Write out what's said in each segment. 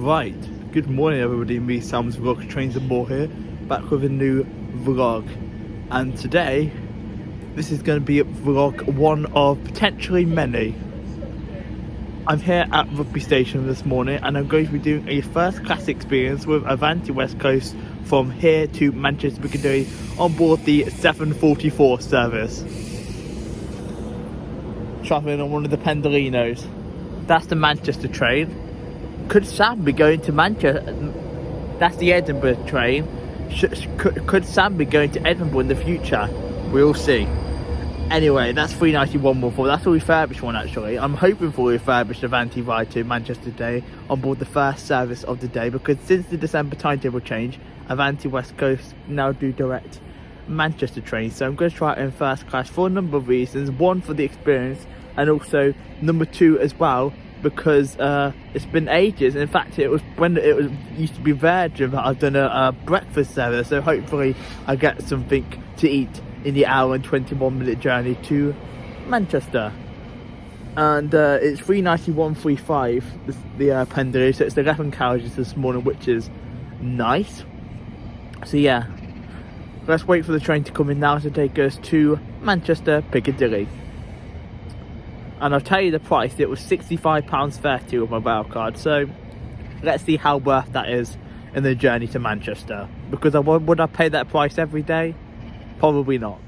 Right, good morning everybody, me Sam's Vlog Trains and More here, back with a new vlog. And today, this is going to be vlog one of potentially many. I'm here at Rugby Station this morning and I'm going to be doing a first class experience with Avanti West Coast from here to Manchester Piccadilly on board the 7:44 service. Travelling on one of the Pendolinos. That's the Manchester train. Could Sam be going to Manchester? That's the Edinburgh train. Could Sam be going to Edinburgh in the future? We'll see. Anyway, that's 391 more for. That's a refurbished one actually. I'm hoping for a refurbished Avanti ride to Manchester today on board the first service of the day, because since the December timetable change, Avanti West Coast now do direct Manchester trains. So I'm going to try it in first class for a number of reasons. One, for the experience, and also number two as well, because it's been ages. In fact, it was when it used to be Virgin that I've done a breakfast service, so hopefully I get something to eat in the hour and 21-minute journey to Manchester. And it's 391.35 the Pendolino, so it's 11 carriages this morning, which is nice. So yeah, let's wait for the train to come in now to take us to Manchester Piccadilly. And I'll tell you the price, it was £65.30 with my rail card, so let's see how worth that is in the journey to Manchester. Because would I pay that price every day? Probably not.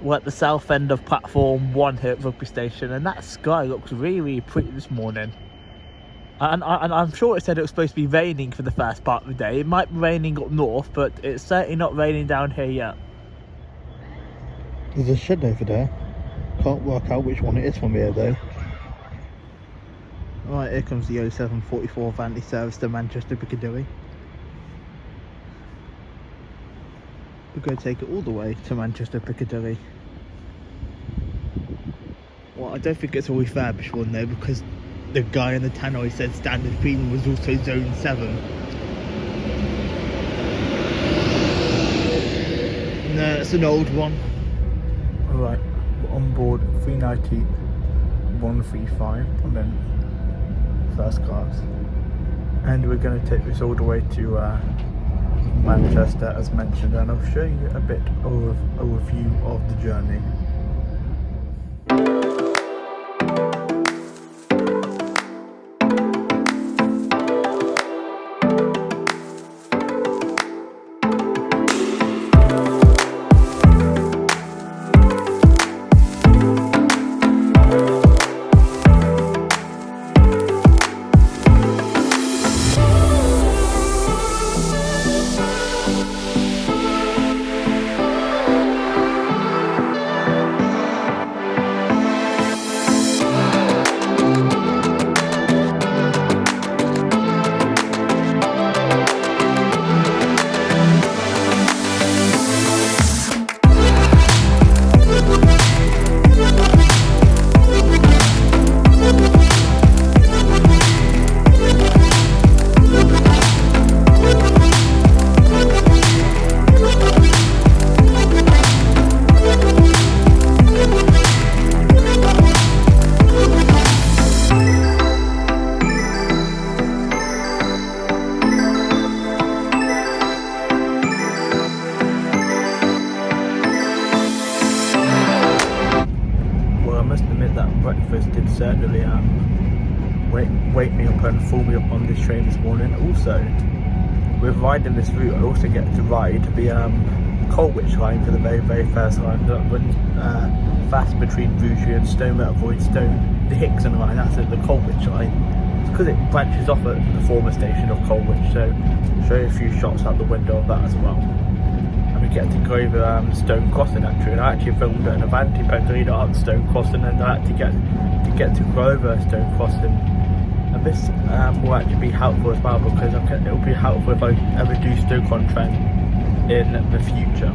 We're at the south end of platform 1 here at Rugby Station, and that sky looks really, really pretty this morning. And I'm sure it said it was supposed to be raining for the first part of the day. It might be raining up north, but it's certainly not raining down here yet. There's a shed over there. Can't work out which one it is from here though. Right, here comes the 0744 Avanti service to Manchester Piccadilly. We're going to take it all the way to Manchester Piccadilly. Well, I don't think it's a refurbished one though, because the guy in the tannoy said standard premium was also zone 7. No, it's an old one. Alright, we're on board 390-135 and then first class. And we're going to take this all the way to Manchester as mentioned, and I'll show you a bit of a review of the journey. Breakfast did certainly wake me up and fool me up on this train this morning. Also, with riding this route, I also get to ride the Colwich line for the very, very first line that runs fast between Rugeley and Stone that avoids Stone. The Hickson line, that's it, the Colwich line. It's because it branches off at the former station of Colwich, so I'll show you a few shots out the window of that as well. We get to go over Stone Crossing actually, and I actually filmed an Avanti Pendolino at Stone Crossing, and I had to get to go over Stone Crossing. And this will actually be helpful as well, because it will be helpful if I ever do Stoke-On-Trent in the future.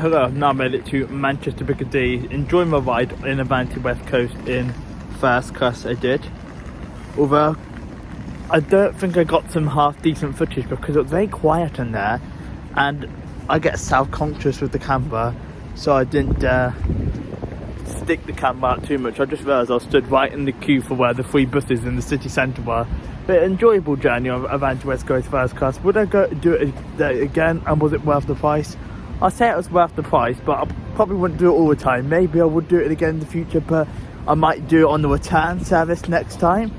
hello, I've now made it to Manchester Piccadilly, enjoying my ride in Avanti West Coast in first class I did. Although, I don't think I got some half decent footage because it was very quiet in there and I get self-conscious with the camera, so I didn't stick the camera out too much. I just realised I stood right in the queue for where the 3 buses in the city centre were. But enjoyable journey on Avanti West Coast first class. Would I go do it again, and was it worth the price? I'd say it was worth the price, but I probably wouldn't do it all the time. Maybe I would do it again in the future, but I might do it on the return service next time.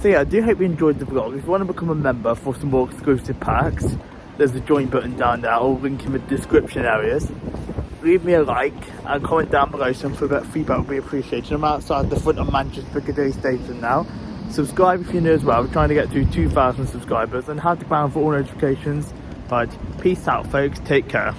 So yeah, I do hope you enjoyed the vlog. If you want to become a member for some more exclusive packs, there's the join button down there. I'll link in the description areas. Leave me a like and comment down below. Some feedback would be appreciated. I'm outside the front of Manchester Piccadilly Station now. Subscribe if you're new as well. We're trying to get to 2,000 subscribers and have the bell for all notifications. But peace out, folks. Take care.